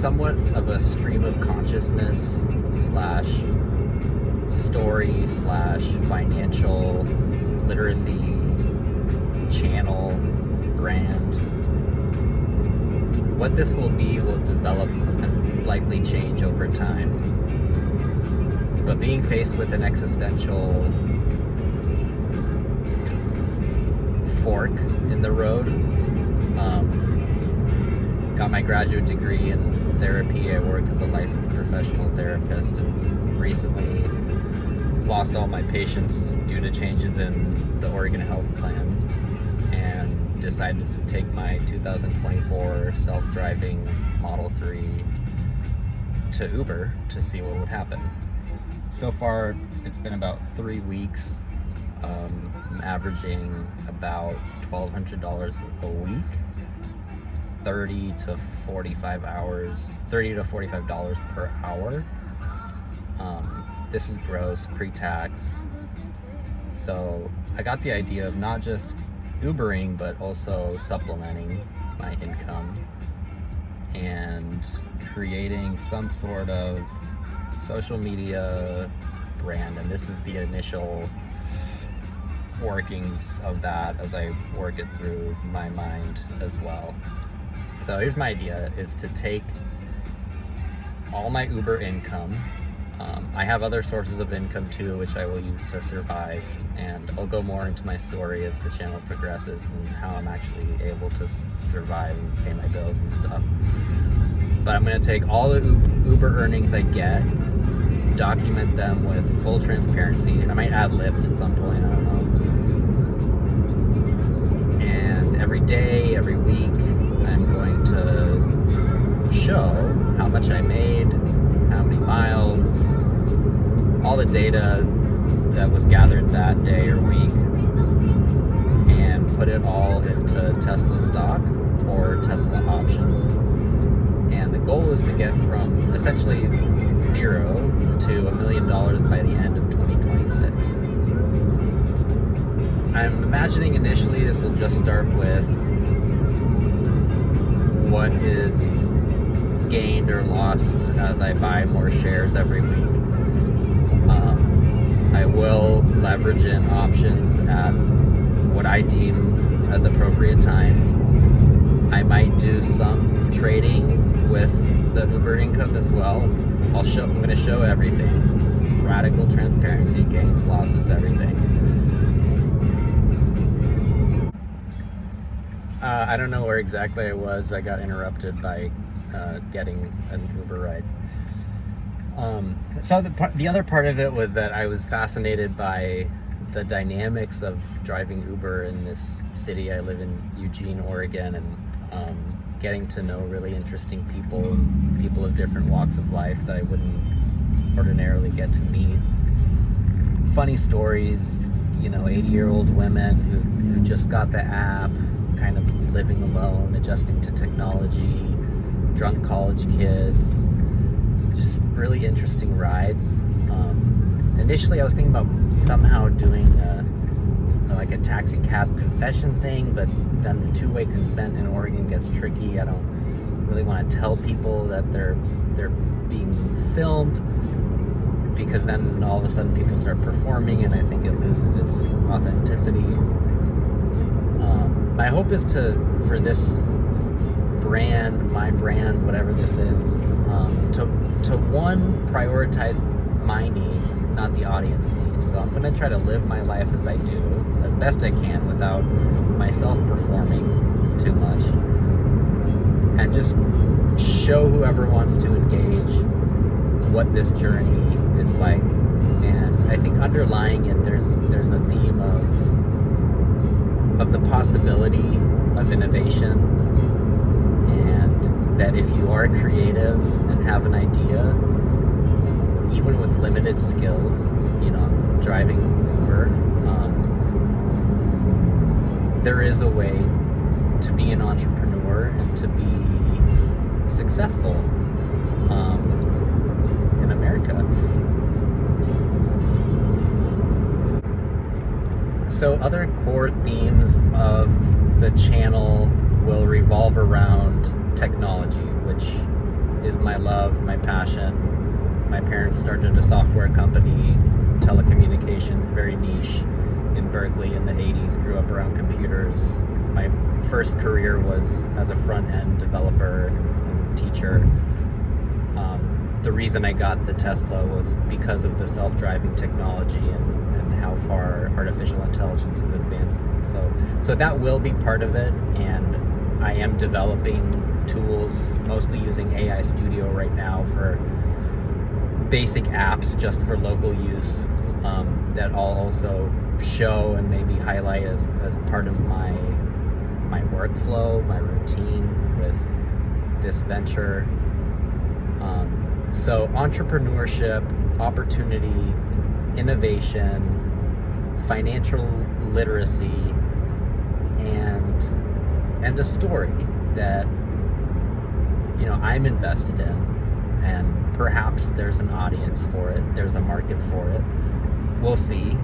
somewhat of a stream of consciousness slash story slash financial literacy channel brand. What this will be will develop and likely change over time. But being faced with an existential fork in the road, got my graduate degree in therapy. I work as a licensed professional therapist, and recently lost all my patients due to changes in the Oregon Health Plan, and decided to take my 2024 self-driving Model 3 to Uber to see what would happen. So far, it's been about 3 weeks. I'm averaging about $1,200 a week, 30 to $45 per hour. This is gross, pre-tax. So I got the idea of not just Ubering, but also supplementing my income and creating some sort of social media brand. And this is the initial workings of that as I work it through my mind as well. So here's my idea, is to take all my Uber income. I have other sources of income too, which I will use to survive, and I'll go more into my story as the channel progresses and how I'm actually able to survive and pay my bills and stuff. But I'm going to take all the Uber earnings I get, document them with full transparency. I might add Lyft at some point, I don't know. And every day, every week, I'm going to show how much I made, how many miles, all the data that was gathered that day or week, and put it all into Tesla stock or Tesla options. And the goal is to get from essentially zero to $1 million by the end of 2026. I'm imagining initially this will just start with what is gained or lost as I buy more shares every week. I will leverage in options at what I deem as appropriate times. I might do some trading with the Uber income as well. I'm going to show everything. Radical transparency, gains, losses, everything. I don't know where exactly I was. I got interrupted by getting an Uber ride. So the other part of it was that I was fascinated by the dynamics of driving Uber in this city. I live in Eugene, Oregon, and getting to know really interesting people of different walks of life that I wouldn't ordinarily get to meet. Funny stories, 80-year-old women who just got the app, kind of living alone, adjusting to technology, drunk college kids, just really interesting rides. Initially I was thinking about somehow doing a taxi cab confession thing, but then the two-way consent in Oregon gets tricky. I don't really want to tell people that they're being filmed, because then all of a sudden people start performing and I think it loses its authenticity. My hope is for this brand, my brand, whatever this is, to one, prioritize my needs, not the audience needs. So I'm going to try to live my life as I do, as best I can, without myself performing too much, and just show whoever wants to engage what this journey is like. And I think underlying it, there's a theme of the possibility of innovation, and that if you are creative and have an idea, even with limited skills, driving Uber, there is a way to be an entrepreneur and to be successful in America. So other core themes of the channel will revolve around technology, which is my love, my passion. My parents started a software company, telecommunications, very niche, in Berkeley in the 80s. Grew up around computers. My first career was as a front-end developer and teacher. The reason I got the Tesla was because of the self-driving technology and how far artificial intelligence has advanced. So that will be part of it, and I am developing tools, mostly using AI Studio right now for basic apps just for local use, that I'll also show and maybe highlight as part of my workflow, my routine with this venture. So entrepreneurship, opportunity, innovation, financial literacy, and a story that, you know, I'm invested in, and perhaps there's an audience for it, there's a market for it. We'll see.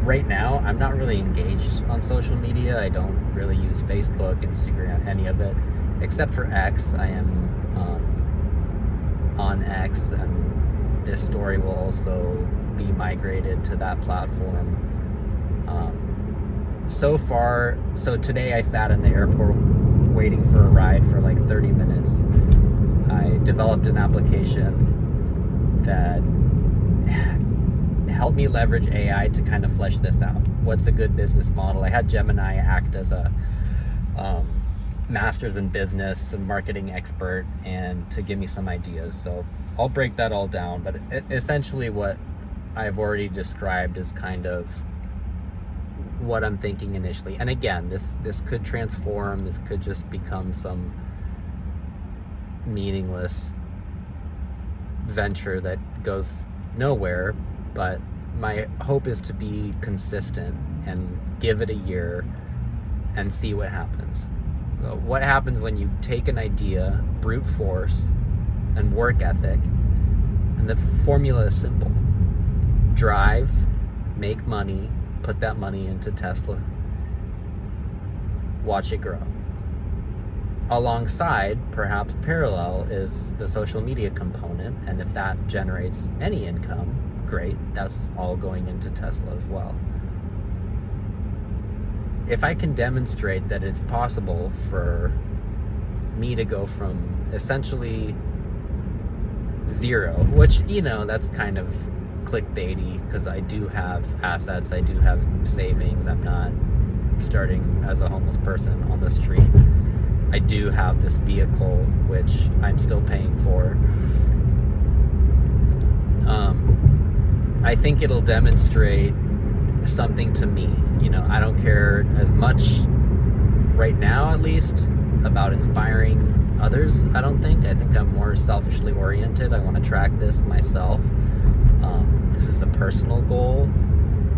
Right now, I'm not really engaged on social media. I don't really use Facebook, Instagram, any of it, except for X. I am on X, and this story will also be migrated to that platform. So today I sat in the airport waiting for a ride for like 30 minutes. I developed an application that helped me leverage AI to kind of flesh this out. What's a good business model? I had Gemini act as a master's in business and marketing expert, and to give me some ideas. So I'll break that all down, but essentially what I've already described is kind of what I'm thinking initially. And again, this could transform, this could just become some meaningless venture that goes nowhere, but my hope is to be consistent and give it a year and see what happens. So what happens when you take an idea, brute force, and work ethic, and the formula is simple. Drive, make money, put that money into Tesla, watch it grow. Alongside, perhaps parallel, is the social media component, and if that generates any income, great, that's all going into Tesla as well. If I can demonstrate that it's possible for me to go from essentially zero, which, you know, that's kind of clickbaity because I do have assets, I do have savings, I'm not starting as a homeless person on the street. I do have this vehicle which I'm still paying for. I think it'll demonstrate something to me. You know, I don't care as much right now, at least, about inspiring others. I think I'm more selfishly oriented. I want to track this myself. This is a personal goal.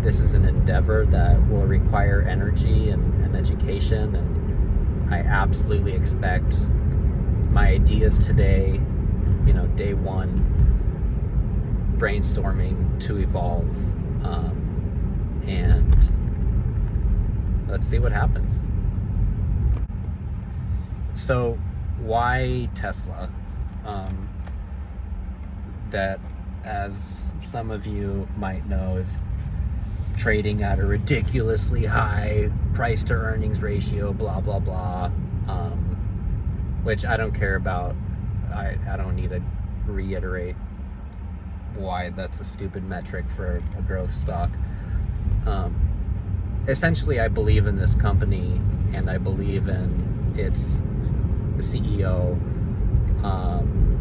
This is an endeavor that will require energy and education, and I absolutely expect my ideas today, you know, day one, brainstorming, to evolve, and let's see what happens. So why Tesla? That, as some of you might know, is trading at a ridiculously high price to earnings ratio, blah blah blah, which I don't care about. I don't need to reiterate why that's a stupid metric for a growth stock. Essentially, I believe in this company, and I believe in its CEO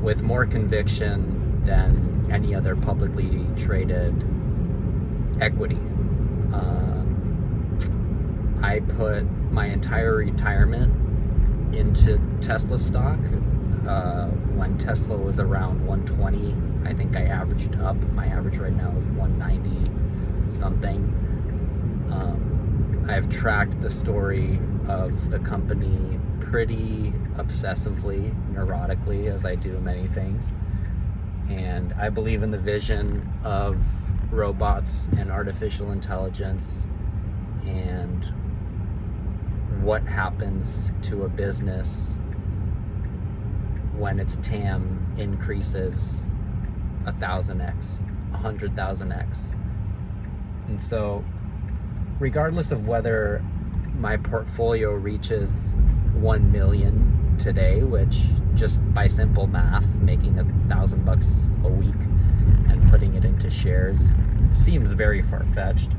with more conviction than any other publicly traded equity. I put my entire retirement into Tesla stock. When Tesla was around 120, I think I averaged up. My average right now is 190 something. I've tracked the story of the company pretty obsessively, neurotically, as I do many things. And I believe in the vision of robots and artificial intelligence, and what happens to a business when its TAM increases 1,000x, 100,000x. And so regardless of whether my portfolio reaches 1 million today, which just by simple math, making $1,000 a week and putting it into shares seems very far-fetched.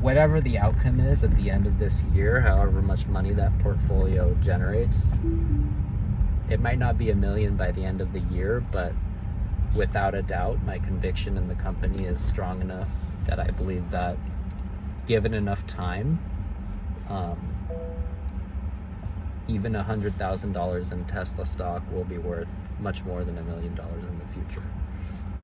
Whatever the outcome is at the end of this year, however much money that portfolio generates, it might not be 1 million by the end of the year, but without a doubt, my conviction in the company is strong enough that I believe that given enough time, even $100,000 in Tesla stock will be worth much more than $1 million in the future.